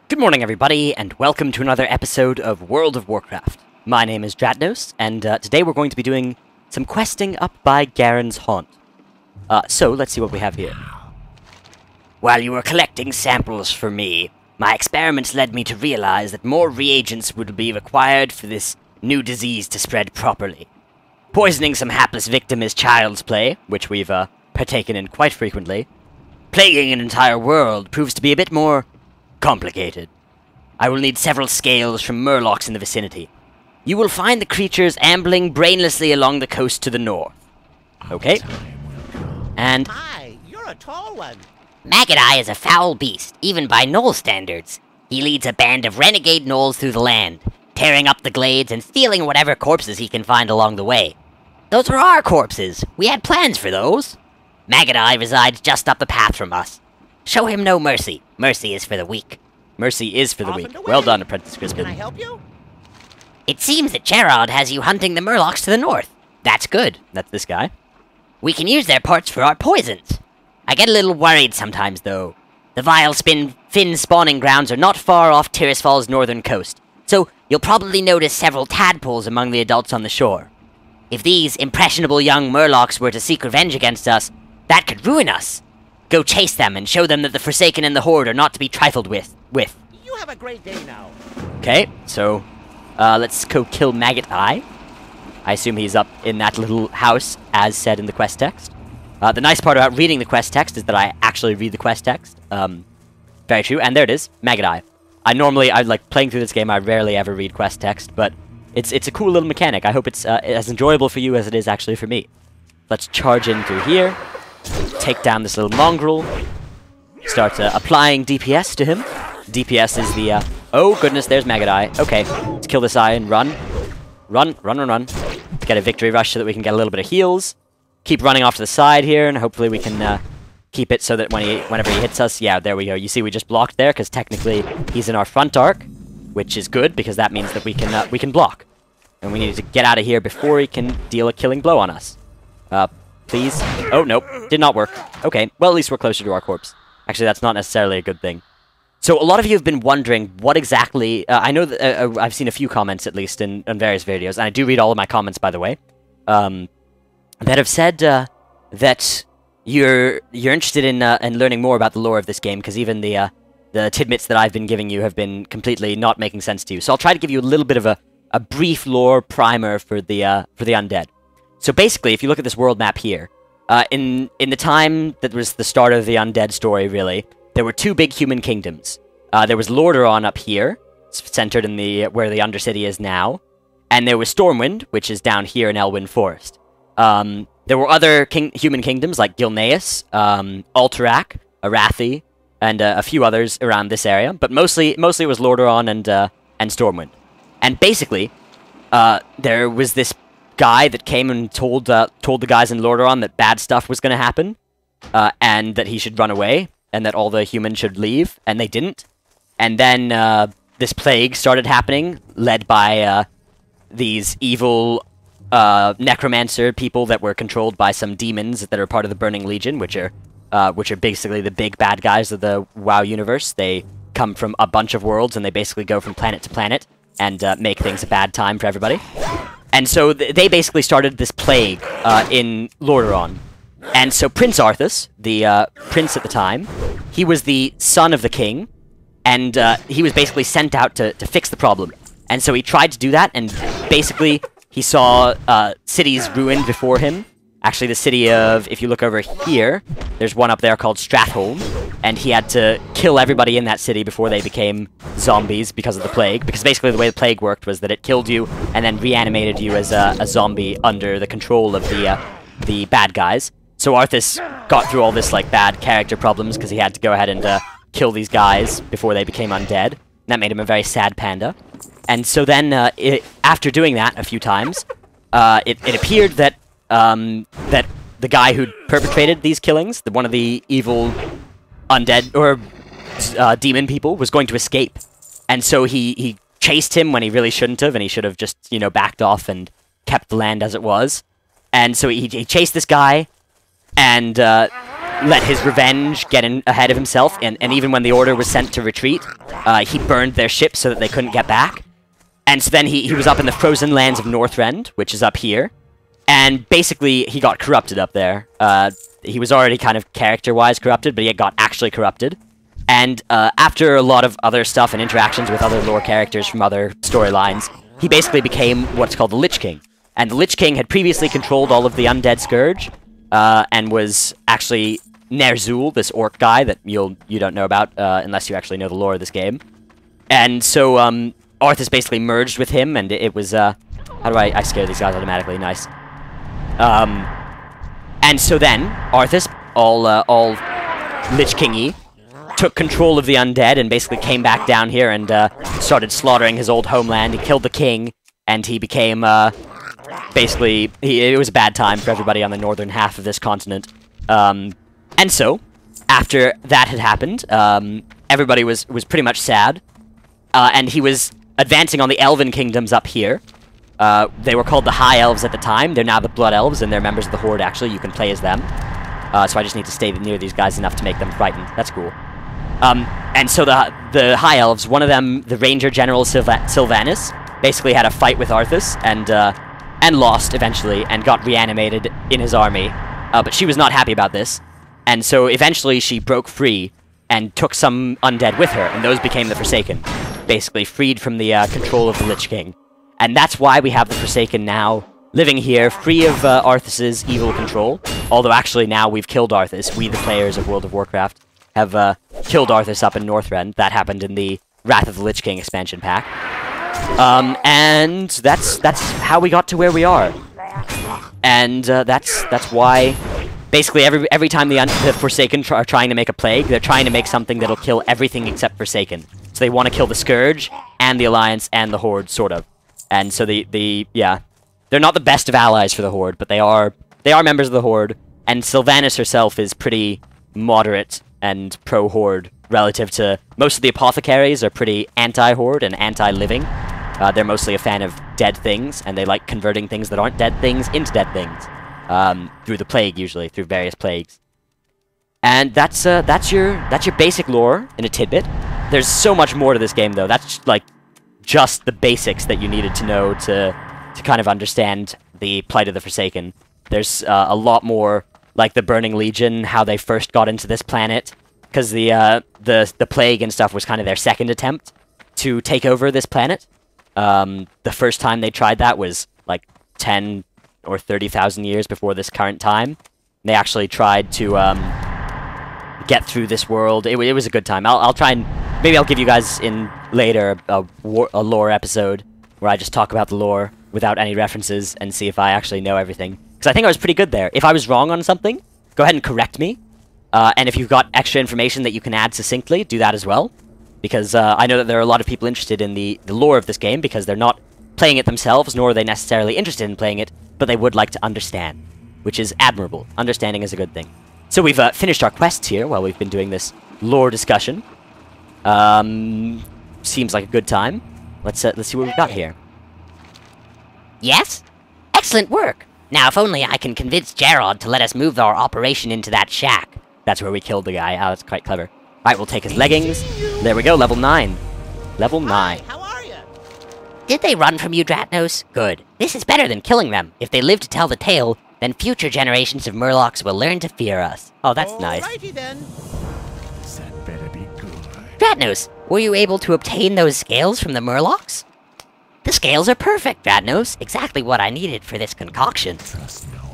Good morning, everybody, and welcome to another episode of World of Warcraft. My name is Dratnos, and today we're going to be doing some questing up by Garen's Haunt. So, let's see what we have here. While you were collecting samples for me, my experiments led me to realize that more reagents would be required for this new disease to spread properly. Poisoning some hapless victim is child's play, which we've partaken in quite frequently. Plaguing an entire world proves to be a bit more complicated. I will need several scales from murlocs in the vicinity. You will find the creatures ambling brainlessly along the coast to the north. Okay. And Hi, you're a tall one. Maggots is a foul beast, even by Gnoll standards. He leads a band of renegade Gnolls through the land, tearing up the glades and stealing whatever corpses he can find along the way. Those are our corpses. We had plans for those. Maggots resides just up the path from us. Show him no mercy. Mercy is for the weak. mercy is for the Off weak. and away. Well done, Apprentice Can I Crispin. help you? It seems that Gerard has you hunting the Murlocs to the north. That's good. That's this guy. We can use their parts for our poisons. I get a little worried sometimes, though. The vile fin spawning grounds are not far off Tirisfal's northern coast, so you'll probably notice several tadpoles among the adults on the shore. If these impressionable young Murlocs were to seek revenge against us, that could ruin us. Go chase them and show them that the Forsaken and the Horde are not to be trifled with. You have a great day now. Okay, so, let's go kill Maggot Eye. I assume he's up in that little house, as said in the quest text. The nice part about reading the quest text is that I actually read the quest text. Very true, and there it is, Maggot Eye. I like, playing through this game, I rarely ever read quest text, but it's a cool little mechanic. I hope it's as enjoyable for you as it is actually for me. Let's charge in through here, take down this little mongrel, start applying DPS to him. DPS is the, oh goodness, there's Maggot Eye. Okay, let's kill this eye and run. Run. Let's get a victory rush so that we can get a little bit of heals. Keep running off to the side here, and hopefully we can keep it so that whenever he hits us, yeah, there we go. You see we just blocked there, because technically he's in our front arc, which is good, because that means that we can block. And we need to get out of here before he can deal a killing blow on us. Please? Oh, nope. Did not work. Okay, well, at least we're closer to our corpse. Actually, that's not necessarily a good thing. So, a lot of you have been wondering what exactly... I know that I've seen a few comments, at least, in various videos, and I do read all of my comments, by the way, that have said that you're interested in learning more about the lore of this game, because even the tidbits that I've been giving you have been completely not making sense to you. So I'll try to give you a little bit of a brief lore primer for the undead. So basically, if you look at this world map here, in the time that was the start of the undead story, really, there were two big human kingdoms. There was Lordaeron up here, centered in where the Undercity is now, and there was Stormwind, which is down here in Elwyn Forest. There were other human kingdoms like Gilneas, Alterac, Arathi, and a few others around this area, but mostly it was Lordaeron and Stormwind. And basically, there was this guy that came and told the guys in Lordaeron that bad stuff was going to happen, and that he should run away, and that all the humans should leave, and they didn't. And then this plague started happening, led by these evil necromancer people that were controlled by some demons that are part of the Burning Legion, which are basically the big bad guys of the WoW universe. They come from a bunch of worlds, and they basically go from planet to planet and make things a bad time for everybody. And so they basically started this plague in Lordaeron. And so Prince Arthas, the prince at the time, he was the son of the king, and he was basically sent out to fix the problem. And so he tried to do that, and basically he saw cities ruined before him. Actually, the city of, if you look over here, there's one up there called Stratholme, and he had to kill everybody in that city before they became zombies because of the plague. Because basically the way the plague worked was that it killed you and then reanimated you as a zombie under the control of the bad guys. So Arthas got through all this like bad character problems because he had to go ahead and kill these guys before they became undead. And that made him a very sad panda. And so then, after doing that a few times, it appeared that that the guy who perpetrated these killings, one of the evil undead or demon people, was going to escape. And so he chased him when he really shouldn't have, and he should have just, you know, backed off and kept the land as it was. And so he chased this guy, and let his revenge get in ahead of himself, and even when the order was sent to retreat, he burned their ships so that they couldn't get back. And so then he was up in the frozen lands of Northrend, which is up here, and basically he got corrupted up there. He was already kind of character-wise corrupted, but he got actually corrupted. And after a lot of other stuff and interactions with other lore characters from other storylines, he basically became what's called the Lich King. And the Lich King had previously controlled all of the undead scourge, and was actually Ner'zhul, this orc guy that you don't know about unless you actually know the lore of this game. And so Arthas basically merged with him, and it was how do I scare these guys automatically? Nice. And so then Arthas, all Lich King-y, took control of the undead and basically came back down here and started slaughtering his old homeland. He killed the king, and he became basically it was a bad time for everybody on the northern half of this continent. And so after that had happened, everybody was pretty much sad, and he was advancing on the elven kingdoms up here. They were called the High Elves at the time. They're now the Blood Elves, and they're members of the Horde, actually. You can play as them. So I just need to stay near these guys enough to make them frightened. That's cool. And so the High Elves, one of them, the Ranger General Sylvanas, basically had a fight with Arthas, and lost eventually, and got reanimated in his army. But she was not happy about this. And so eventually she broke free and took some undead with her, and those became the Forsaken. Basically freed from the control of the Lich King. And that's why we have the Forsaken now, living here, free of Arthas's evil control. Although actually now we've killed Arthas. We, the players of World of Warcraft, have killed Arthas up in Northrend. That happened in the Wrath of the Lich King expansion pack. And that's how we got to where we are. And that's why basically every time the Forsaken are trying to make a plague, they're trying to make something that'll kill everything except Forsaken. So they want to kill the Scourge and the Alliance and the Horde, sort of. And so yeah, they're not the best of allies for the Horde, but they are members of the Horde. And Sylvanas herself is pretty moderate and pro-Horde relative to most of the apothecaries are pretty anti-Horde and anti-living. They're mostly a fan of dead things, and they like converting things that aren't dead things into dead things. Through the plague, usually, through various plagues. And that's your basic lore in a tidbit. There's so much more to this game, though. That's like just the basics that you needed to know to kind of understand the plight of the Forsaken. There's a lot more, like the Burning Legion, how they first got into this planet, because the plague and stuff was kind of their second attempt to take over this planet. The first time they tried that was like 10 or 30,000 years before this current time. They actually tried to get through this world. It was a good time. I'll try and maybe I'll give you guys in later a lore episode where I just talk about the lore without any references and see if I actually know everything. Because I think I was pretty good there. If I was wrong on something, go ahead and correct me. And if you've got extra information that you can add succinctly, do that as well. Because I know that there are a lot of people interested in the lore of this game because they're not playing it themselves, nor are they necessarily interested in playing it, but they would like to understand, which is admirable. Understanding is a good thing. So we've finished our quests here while we've been doing this lore discussion. Seems like a good time. Let's see what we've got here. Yes? Excellent work. Now, if only I can convince Gerard to let us move our operation into that shack. That's where we killed the guy. Oh, that's quite clever. Alright, we'll take his leggings. There we go, level 9. Level 9. Hi, how are you? Did they run from you, Dratnos? Good. This is better than killing them. If they live to tell the tale, then future generations of Murlocs will learn to fear us. Oh, that's nice. Alrighty then. That better be good. Dratnos, were you able to obtain those scales from the Murlocs? The scales are perfect, Dratnos. Exactly what I needed for this concoction.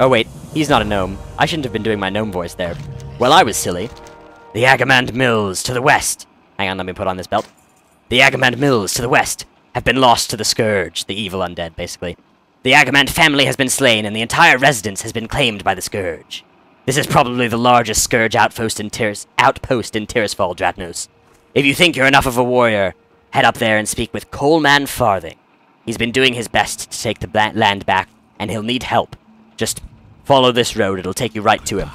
Oh wait, he's not a gnome. I shouldn't have been doing my gnome voice there. Well, I was silly. The Agamand Mills to the west. Hang on, let me put on this belt. The Agamand Mills to the west have been lost to the Scourge, the evil undead, basically. The Agamand family has been slain, and the entire residence has been claimed by the Scourge. This is probably the largest Scourge outpost in Tirisfal, Dratnos. If you think you're enough of a warrior, head up there and speak with Coleman Farthing. He's been doing his best to take the land back, and he'll need help. Just follow this road, it'll take you right to him.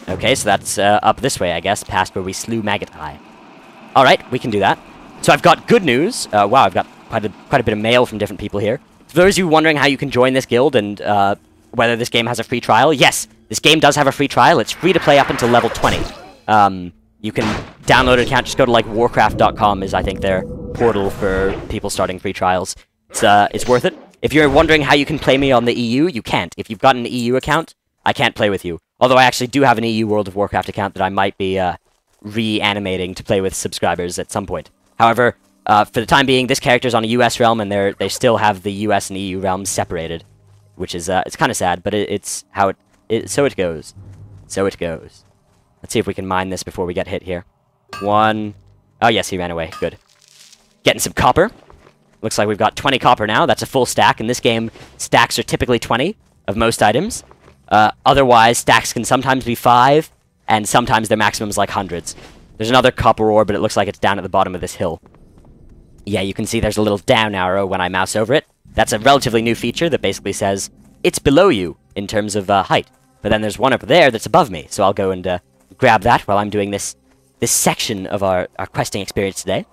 Okay, so that's up this way, I guess, past where we slew Maggot Eye. Alright, we can do that. So I've got good news. Wow, I've got quite a bit of mail from different people here. For those of you wondering how you can join this guild and whether this game has a free trial, yes, This game does have a free trial. It's free to play up until level 20. You can download an account. Just go to like Warcraft.com is I think their portal for people starting free trials. It's worth it. If you're wondering how you can play me on the EU, you can't. If you've got an EU account, I can't play with you. Although I actually do have an EU World of Warcraft account that I might be reanimating to play with subscribers at some point. However, for the time being, this character's on a US realm, and they still have the US and EU realms separated, which is it's kind of sad, but it's how so it goes. So it goes. Let's see if we can mine this before we get hit here. Oh yes, he ran away. Good. Getting some copper. Looks like we've got 20 copper now. That's a full stack. In this game, stacks are typically 20 of most items. Otherwise, stacks can sometimes be 5, and sometimes their maximum is like hundreds. There's another copper ore, but it looks like it's down at the bottom of this hill. Yeah, you can see there's a little down arrow when I mouse over it. That's a relatively new feature that basically says it's below you in terms of height. But then there's one over there that's above me, so I'll go and grab that while I'm doing this section of our questing experience today.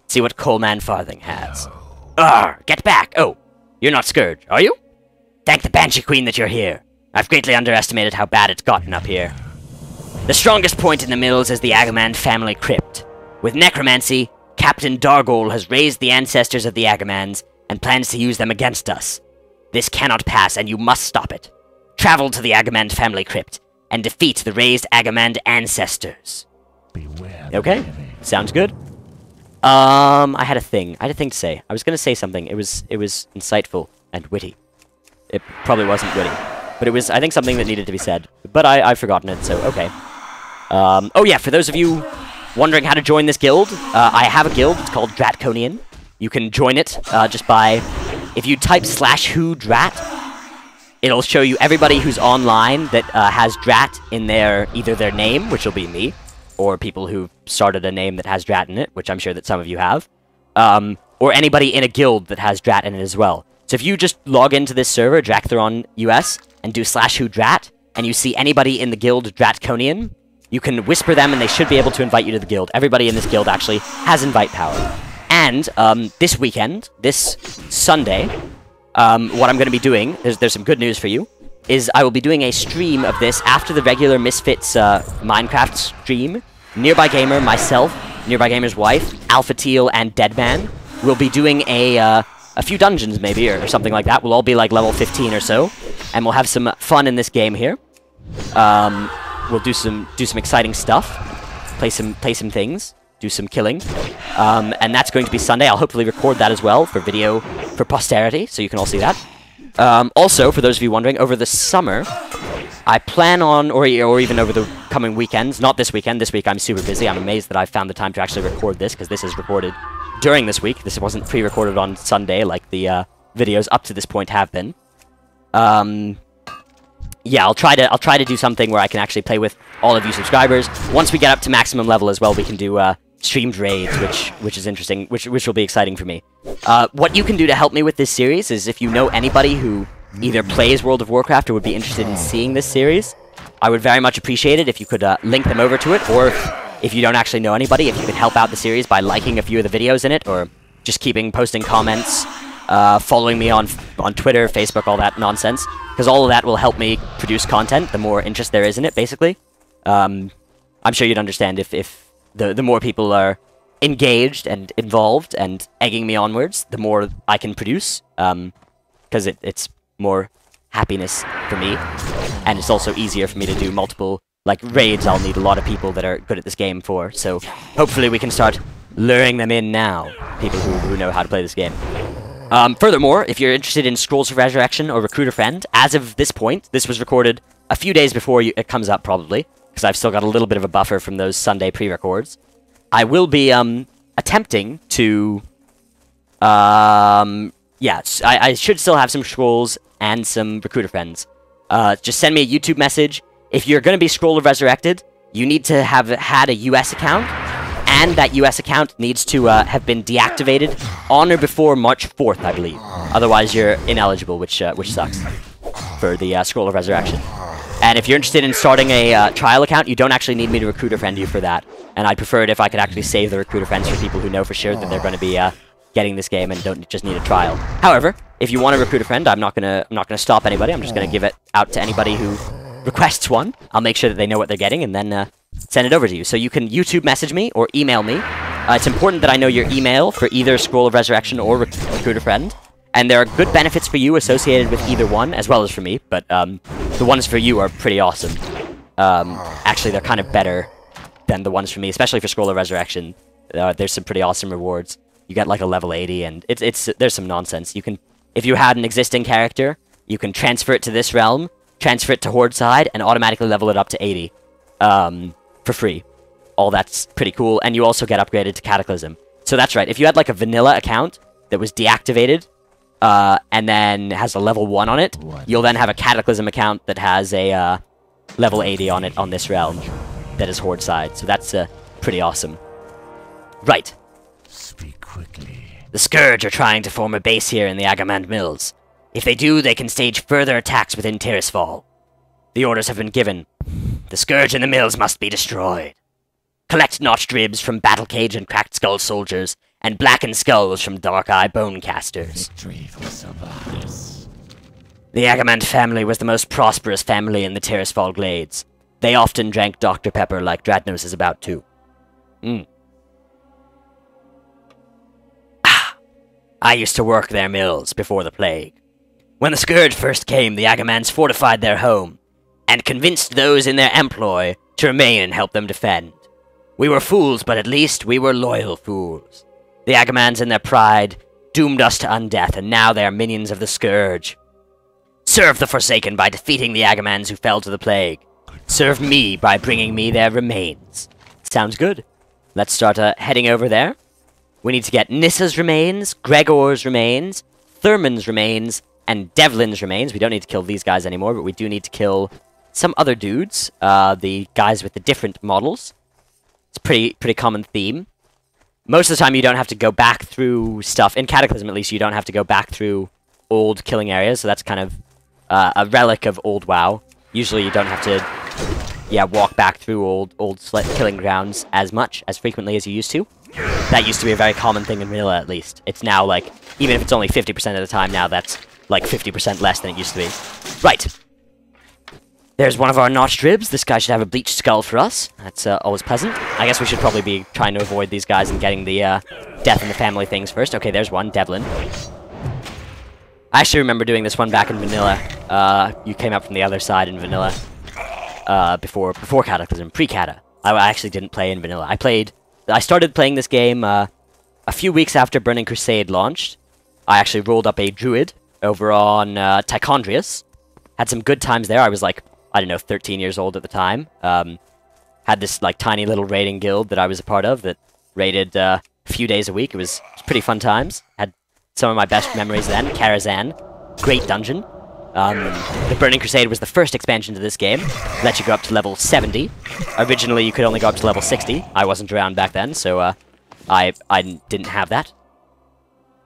See what Coalman Farthing has. Arr! Get back! Oh, you're not Scourge, are you? Thank the Banshee Queen that you're here. I've greatly underestimated how bad it's gotten up here. The strongest point in the mills is the Agamand family crypt. With necromancy, Captain Dargol has raised the ancestors of the Agamans and plans to use them against us. This cannot pass, and you must stop it. Travel to the Agamand family crypt and defeat the raised Agamand ancestors. Beware. Okay, sounds good. I had a thing to say. I was gonna say something. It was insightful and witty. It probably wasn't witty, but it was, I think, something that needed to be said. But I've forgotten it, so okay. Oh yeah, for those of you wondering how to join this guild, I have a guild. It's called Dratconian. You can join it just by, if you type /who-drat, it'll show you everybody who's online that has Drat in either their name, which will be me, or people who've started a name that has Drat in it, which I'm sure that some of you have, or anybody in a guild that has Drat in it as well. So if you just log into this server, Draktheron US, and do /who-drat, and you see anybody in the guild Dratconian, you can whisper them and they should be able to invite you to the guild. Everybody in this guild actually has invite power. And this weekend, this Sunday, what I'm going to be doing, there's some good news for you, is I will be doing a stream of this after the regular Misfits Minecraft stream. Nearby Gamer, myself, Nearby Gamer's wife, Alpha Teal, and Deadman will be doing a few dungeons maybe, or something like that. We'll all be like level 15 or so, and we'll have some fun in this game here. We'll do some exciting stuff, play some things, do some killing, and that's going to be Sunday. I'll hopefully record that as well for video for posterity, so you can all see that. Also, for those of you wondering, over the summer, I plan on, or even over the coming weekends, not this weekend. This week I'm super busy. I'm amazed that I found the time to actually record this, because this is recorded during this week. This wasn't pre-recorded on Sunday like the videos up to this point have been. Yeah, I'll try to do something where I can actually play with all of you subscribers. Once we get up to maximum level as well, we can do streamed raids, which is interesting, which will be exciting for me. What you can do to help me with this series is if you know anybody who either plays World of Warcraft or would be interested in seeing this series, I would very much appreciate it if you could link them over to it, or if you don't actually know anybody, if you could help out the series by liking a few of the videos in it, or just posting comments, following me on Twitter, Facebook, all that nonsense, because all of that will help me produce content, the more interest there is in it, basically. I'm sure you'd understand if the more people are engaged and involved and egging me onwards, the more I can produce, because it's more happiness for me, and it's also easier for me to do multiple, like, raids. I'll need a lot of people that are good at this game for, so hopefully we can start luring them in now, people who know how to play this game. Furthermore, if you're interested in Scrolls of Resurrection or Recruiter Friend, as of this point, this was recorded a few days before it comes up, probably, because I've still got a little bit of a buffer from those Sunday pre-records. I will be attempting to yeah, I should still have some Scrolls and some Recruiter Friends. Just send me a YouTube message. If you're going to be Scroll of Resurrected, you need to have had a US account, and that US account needs to have been deactivated on or before March 4th, I believe. Otherwise, you're ineligible, which sucks for the Scroll of Resurrection. And if you're interested in starting a trial account, you don't actually need me to Recruiter Friend you for that. And I'd prefer it if I could actually save the Recruiter Friends for people who know for sure that they're going to be getting this game and don't just need a trial. However, if you want to Recruiter Friend, I'm not gonna stop anybody. I'm just gonna give it out to anybody who requests one, I'll make sure that they know what they're getting, and then send it over to you. So you can YouTube message me or email me. It's important that I know your email for either Scroll of Resurrection or Recruit a Friend. And there are good benefits for you associated with either one, as well as for me, but the ones for you are pretty awesome. Actually, they're kind of better than the ones for me, especially for Scroll of Resurrection. There's some pretty awesome rewards. You get like a level 80, and there's some nonsense. You can, if you had an existing character, you can transfer it to this realm, transfer it to Horde side, and automatically level it up to 80 for free. All that's pretty cool, and you also get upgraded to Cataclysm. So that's right, if you had like a vanilla account that was deactivated, and then has a level 1 on it, you'll then have a Cataclysm account that has a level 80 on it on this realm that is Horde side. So that's pretty awesome. Right. Speak quickly. The Scourge are trying to form a base here in the Agamand Mills. If they do, they can stage further attacks within Tirisfal. The orders have been given. The Scourge in the mills must be destroyed. Collect notched ribs from Battle Cage and Cracked Skull soldiers, and blackened skulls from Dark Eye Bonecasters. Victory for survivors. The Agamand family was the most prosperous family in the Tirisfal Glades. They often drank Dr. Pepper like Dradnos is about to. I used to work their mills before the plague. When the Scourge first came, the Agamands fortified their home, and convinced those in their employ to remain and help them defend. We were fools, but at least we were loyal fools. The Agamands in their pride doomed us to undeath, and now they are minions of the Scourge. Serve the Forsaken by defeating the Agamands who fell to the plague. Serve me by bringing me their remains. Sounds good. Let's start heading over there. We need to get Nissa's remains, Gregor's remains, Thurman's remains, and Devlin's remains. We don't need to kill these guys anymore, but we do need to kill some other dudes. The guys with the different models. It's a pretty common theme. Most of the time you don't have to go back through stuff. In Cataclysm, at least, you don't have to go back through old killing areas, so that's kind of a relic of old WoW. Usually you don't have to, walk back through old killing grounds as frequently as you used to. That used to be a very common thing in vanilla, at least. It's now, like, even if it's only 50% of the time now, that's, like, 50% less than it used to be. Right. There's one of our notched ribs. This guy should have a bleached skull for us. That's always pleasant. I guess we should probably be trying to avoid these guys and getting the death in the family things first. Okay, there's one, Devlin. I actually remember doing this one back in vanilla. You came up from the other side in vanilla. Before Cataclysm, pre-Cata. I actually didn't play in vanilla. I started playing this game a few weeks after Burning Crusade launched. I actually rolled up a druid over on Tichondrius. Had some good times there. I was like, I don't know, 13 years old at the time. Had this like tiny little raiding guild that I was a part of that raided a few days a week. It was pretty fun times. Had some of my best memories then. Karazhan, great dungeon. The Burning Crusade was the first expansion to this game. Let you go up to level 70. Originally, you could only go up to level 60. I wasn't around back then, so I didn't have that.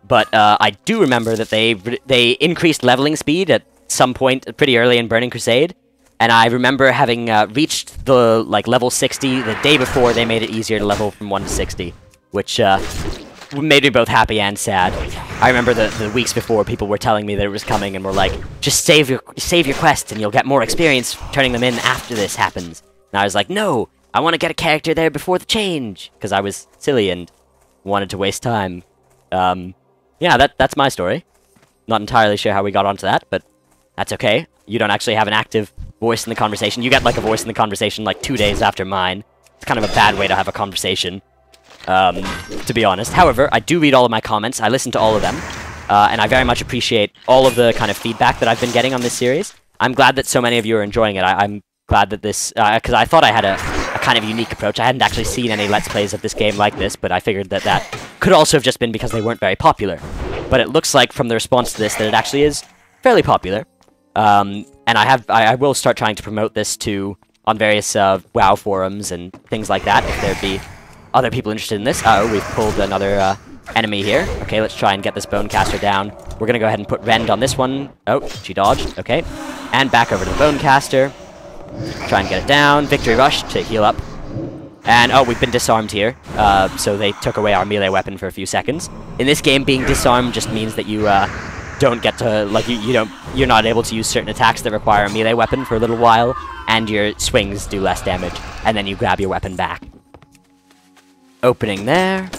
But I do remember that they increased leveling speed at some point pretty early in Burning Crusade. And I remember having reached the level 60 the day before they made it easier to level from 1 to 60, which made me both happy and sad. I remember the weeks before people were telling me that it was coming and were like, just save your quests and you'll get more experience turning them in after this happens. And I was like, no, I want to get a character there before the change, because I was silly and wanted to waste time. Yeah, that's my story. Not entirely sure how we got onto that, but that's okay. You don't actually have an active voice in the conversation. You get like a voice in the conversation like 2 days after mine. It's kind of a bad way to have a conversation, to be honest. However, I do read all of my comments. I listen to all of them, and I very much appreciate all of the kind of feedback that I've been getting on this series. I'm glad that so many of you are enjoying it. I'm glad that this, because I thought I had a kind of unique approach. I hadn't actually seen any Let's Plays of this game like this, but I figured that could also have just been because they weren't very popular. But it looks like from the response to this that it actually is fairly popular. And I will start trying to promote this on various WoW forums and things like that, if there'd be other people interested in this. Uh-oh, we've pulled another enemy here. Okay, let's try and get this Bonecaster down. We're gonna go ahead and put Rend on this one. Oh, she dodged. Okay. And back over to the Bonecaster. Try and get it down. Victory Rush to heal up. And, oh, we've been disarmed here. So they took away our melee weapon for a few seconds. In this game, being disarmed just means that you don't get to, like, you're not able to use certain attacks that require a melee weapon for a little while, and your swings do less damage, and then you grab your weapon back. Opening there.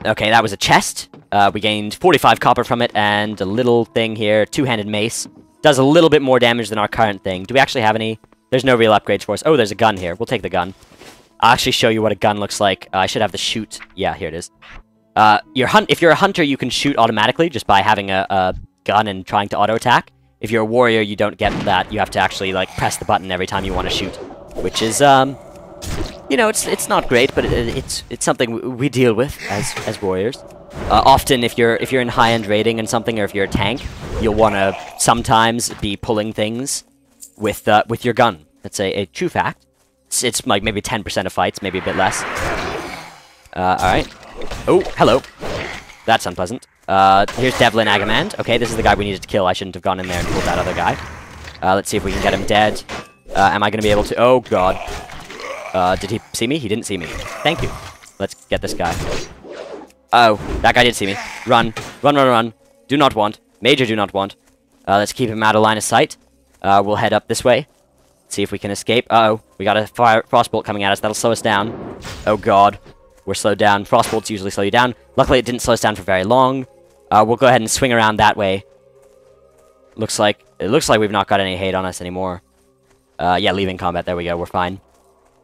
Okay, that was a chest. We gained 45 copper from it, and a little thing here, two-handed mace. Does a little bit more damage than our current thing. Do we actually have any? There's no real upgrades for us. Oh, there's a gun here. We'll take the gun. I'll actually show you what a gun looks like. I should have the shoot. Yeah, here it is. If you're a hunter, you can shoot automatically just by having a gun and trying to auto-attack. If you're a warrior, you don't get that. You have to actually, like, press the button every time you want to shoot. Which is, you know, it's not great, but it's something we deal with as warriors. Often, if you're in high-end raiding and something, or if you're a tank, you'll want to sometimes be pulling things with your gun. That's a true fact. It's like maybe 10% of fights, maybe a bit less. Alright. Oh, hello. That's unpleasant. Here's Devlin Agamand. Okay, this is the guy we needed to kill. I shouldn't have gone in there and pulled that other guy. Let's see if we can get him dead. Am I going to be able to... Oh, God. Did he see me? He didn't see me. Thank you. Let's get this guy. Oh, that guy did see me. Run. Run, run, run. Do not want. Major do not want. Let's keep him out of line of sight. We'll head up this way. See if we can escape. Uh-oh. We got a frostbolt coming at us. That'll slow us down. Oh, God. We're slowed down. Frostbolts usually slow you down. Luckily, it didn't slow us down for very long. We'll go ahead and swing around that way. It looks like we've not got any hate on us anymore. Yeah, leaving combat. There we go. We're fine.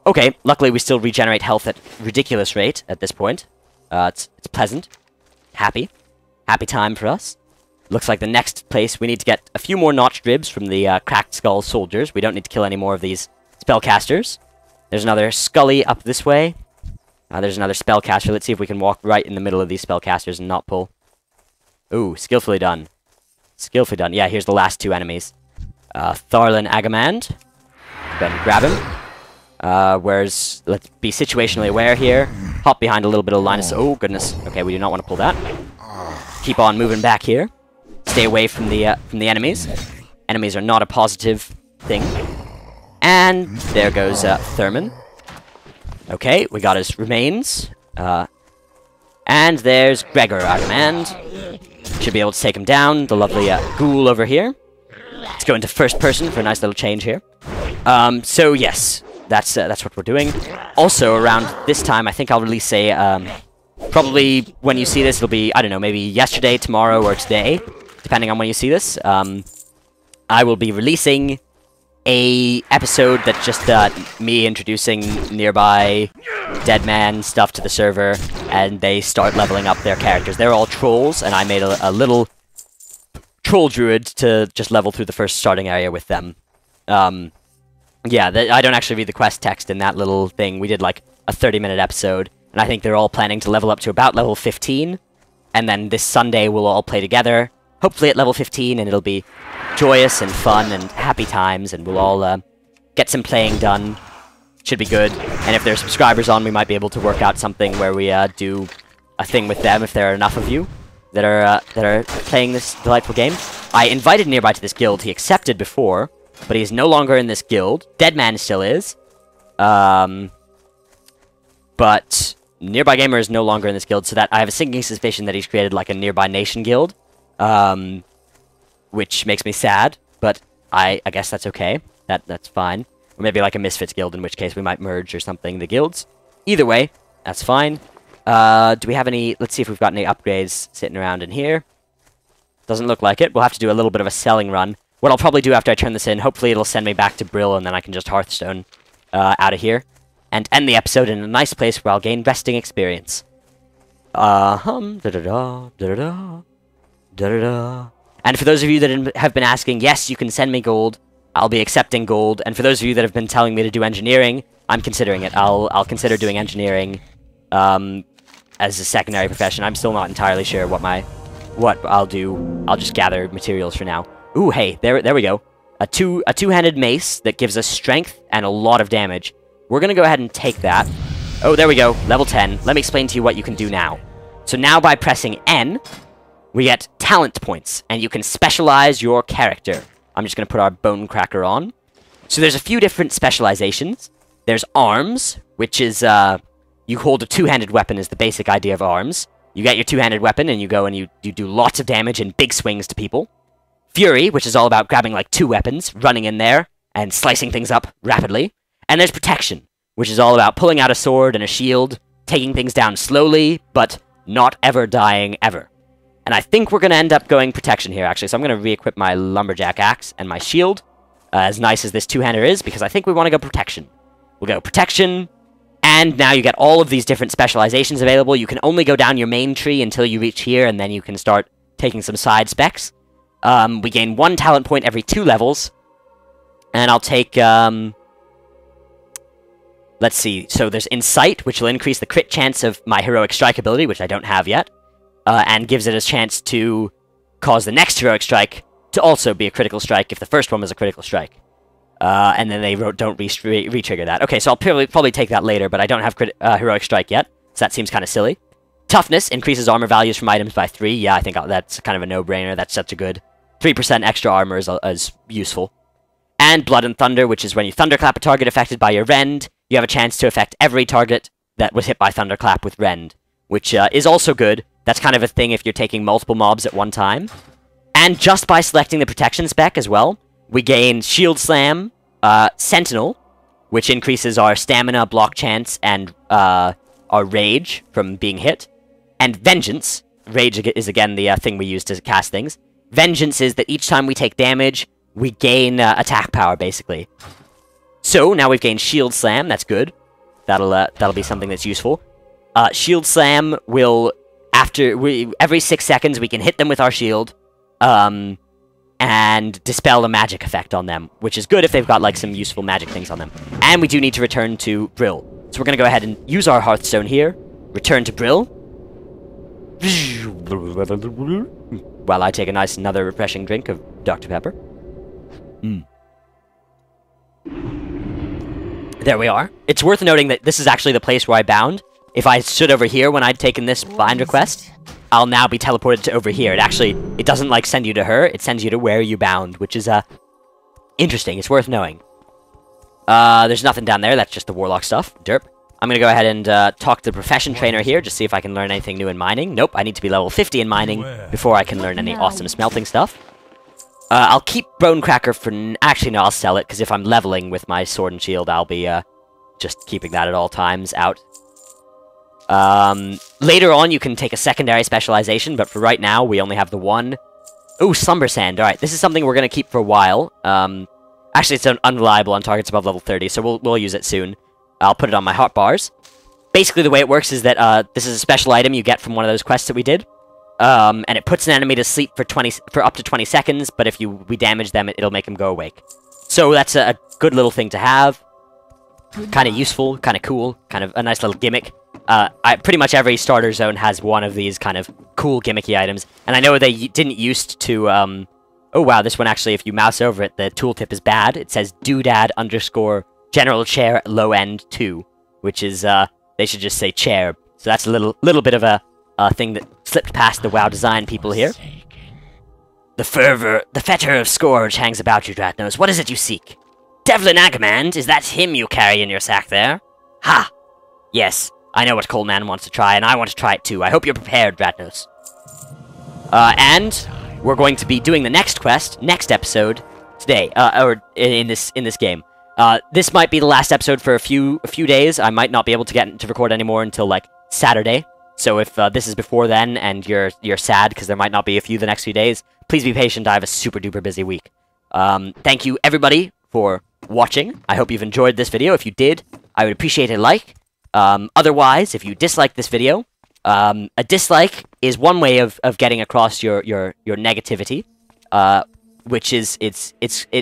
Okay. Luckily, we still regenerate health at ridiculous rate at this point. It's pleasant. Happy. Happy time for us. Looks like the next place we need to get a few more notched ribs from the cracked skull soldiers. We don't need to kill any more of these spellcasters. There's another Scully up this way. There's another spellcaster. Let's see if we can walk right in the middle of these spellcasters and not pull. Ooh, skillfully done. Skillfully done. Yeah, here's the last two enemies. Tharlan Agamand. Go ahead and grab him. Let's be situationally aware here. Hop behind a little bit of Linus. Oh, goodness. Okay, we do not want to pull that. Keep on moving back here. Stay away from the enemies. Enemies are not a positive thing. And there goes Thurman. Okay, we got his remains. And there's Gregor Agamand. Should be able to take him down. The lovely ghoul over here. Let's go into first person for a nice little change here. So yes, that's what we're doing. Also, around this time, I think I'll release a, probably when you see this, it'll be, I don't know, maybe yesterday, tomorrow, or today, depending on when you see this. I will be releasing a episode that's just me introducing nearby dead man stuff to the server, and they start leveling up their characters. They're all trolls, and I made a little troll druid to just level through the first starting area with them. Yeah, I don't actually read the quest text in that little thing. We did like a 30-minute episode, and I think they're all planning to level up to about level 15, and then this Sunday we'll all play together, hopefully at level 15, and it'll be joyous and fun and happy times, and we'll all get some playing done. Should be good. And if there's subscribers on, we might be able to work out something where we do a thing with them if there are enough of you that are playing this delightful game. I invited Nearby to this guild. He accepted before, but he's no longer in this guild. Deadman still is. But Nearby Gamer is no longer in this guild, so that I have a sinking suspicion that he's created like a Nearby Nation guild. Which makes me sad, but I guess that's okay. That's fine. Or maybe like a Misfits guild, in which case we might merge or something, the guilds. Either way, that's fine. Do we have any... Let's see if we've got any upgrades sitting around in here. Doesn't look like it. We'll have to do a little bit of a selling run. What I'll probably do after I turn this in, hopefully it'll send me back to Brill, and then I can just Hearthstone out of here. And end the episode in a nice place where I'll gain vesting experience. Da-da-da, da-da-da, da-da-da. And for those of you that have been asking, yes, you can send me gold. I'll be accepting gold. And for those of you that have been telling me to do engineering, I'm considering it. I'll consider doing engineering as a secondary profession. I'm still not entirely sure what I'll do. I'll just gather materials for now. Ooh, hey, there we go. A two-handed mace that gives us strength and a lot of damage. We're gonna go ahead and take that. Oh, there we go. Level 10. Let me explain to you what you can do now. So now by pressing N, we get talent points, and you can specialize your character. I'm just going to put our Bone Cracker on. So there's a few different specializations. There's arms, which is, you hold a two-handed weapon is the basic idea of arms. You get your two-handed weapon, and you go and you do lots of damage and big swings to people. Fury, which is all about grabbing like 2 weapons, running in there, and slicing things up rapidly. And there's Protection, which is all about pulling out a sword and a shield, taking things down slowly, but not ever dying ever. And I think we're going to end up going Protection here, actually. So I'm going to re-equip my Lumberjack Axe and my shield, as nice as this two-hander is, because I think we want to go Protection. We'll go Protection, and now you get all of these different specializations available. You can only go down your main tree until you reach here, and then you can start taking some side specs. We gain 1 talent point every 2 levels, and I'll take, let's see, so there's Insight, which will increase the crit chance of my Heroic Strike ability, which I don't have yet, and gives it a chance to cause the next Heroic Strike to also be a critical strike if the first one was a critical strike. And then they don't re-trigger that. Okay, so I'll probably take that later, but I don't have Heroic Strike yet, so that seems kind of silly. Toughness increases armor values from items by 3. Yeah, I think that's kind of a no-brainer. That's such a good 3% extra armor is useful. And Blood and Thunder, which is when you thunderclap a target affected by your rend, you have a chance to affect every target that was hit by thunderclap with rend, which is also good. That's kind of a thing if you're taking multiple mobs at one time. And just by selecting the Protection spec as well, we gain Shield Slam, Sentinel, which increases our stamina, block chance, and our rage from being hit. And Vengeance. Rage is again the thing we use to cast things. Vengeance is that each time we take damage, we gain attack power, basically. So, now we've gained Shield Slam, that's good. That'll be something that's useful. Shield Slam will, every 6 seconds, we can hit them with our shield, and dispel a magic effect on them, which is good if they've got, like, some useful magic things on them. And we do need to return to Brill. So we're gonna go ahead and use our Hearthstone here, return to Brill, while I take another refreshing drink of Dr. Pepper. There we are. It's worth noting that this is actually the place where I bound. If I stood over here when I'd taken this bind request, I'll now be teleported to over here. It doesn't, like, send you to her, it sends you to where you bound, which is, interesting. It's worth knowing. There's nothing down there, that's just the Warlock stuff. Derp. I'm gonna go ahead and, talk to the Profession Trainer here, just see if I can learn anything new in mining. Nope, I need to be level 50 in mining before I can learn any awesome smelting stuff. I'll keep Bonecracker for actually, no, I'll sell it, because if I'm leveling with my sword and shield, I'll be, just keeping that at all times out. Later on, you can take a secondary specialization, but for right now, we only have the one. Ooh, Slumber Sand. Alright, this is something we're gonna keep for a while. Actually, it's unreliable on targets above level 30, so we'll use it soon. I'll put it on my hotbars. Basically, the way it works is that, this is a special item you get from one of those quests that we did. And it puts an enemy to sleep for up to 20 seconds, but if we damage them, it'll make them go awake. So that's a good little thing to have. Kind of useful, kind of cool, kind of a nice little gimmick. Pretty much every starter zone has one of these kind of cool gimmicky items. And I know they didn't used to, oh wow, this one actually, if you mouse over it, the tooltip is bad. It says doodad _ general chair low end 2, which is, they should just say chair. So that's a little bit of a thing that slipped past the WoW design people here. The fetter of Scourge hangs about you, Dratnos. What is it you seek? Devlin Agamand, is that him you carry in your sack there? Ha! Yes, I know what Coleman wants to try, and I want to try it too. I hope you're prepared, Dratnos. And we're going to be doing the next quest, next episode, today, or in this game. This might be the last episode for a few days. I might not be able to get to record anymore until, like, Saturday. So if this is before then, and you're sad because there might not be a few the next few days, please be patient. I have a super duper busy week. Thank you, everybody, for watching. I hope you've enjoyed this video. If you did, I would appreciate a like. Otherwise, if you dislike this video, a dislike is one way of getting across your negativity, which is,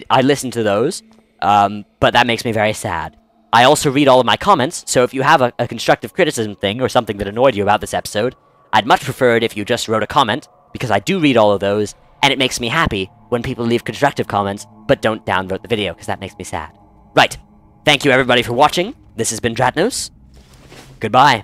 I listen to those, but that makes me very sad. I also read all of my comments, so if you have a constructive criticism thing or something that annoyed you about this episode, I'd much prefer it if you just wrote a comment, because I do read all of those, and it makes me happy when people leave constructive comments, but don't downvote the video, because that makes me sad. Right. Thank you everybody for watching. This has been Dratnos. Goodbye.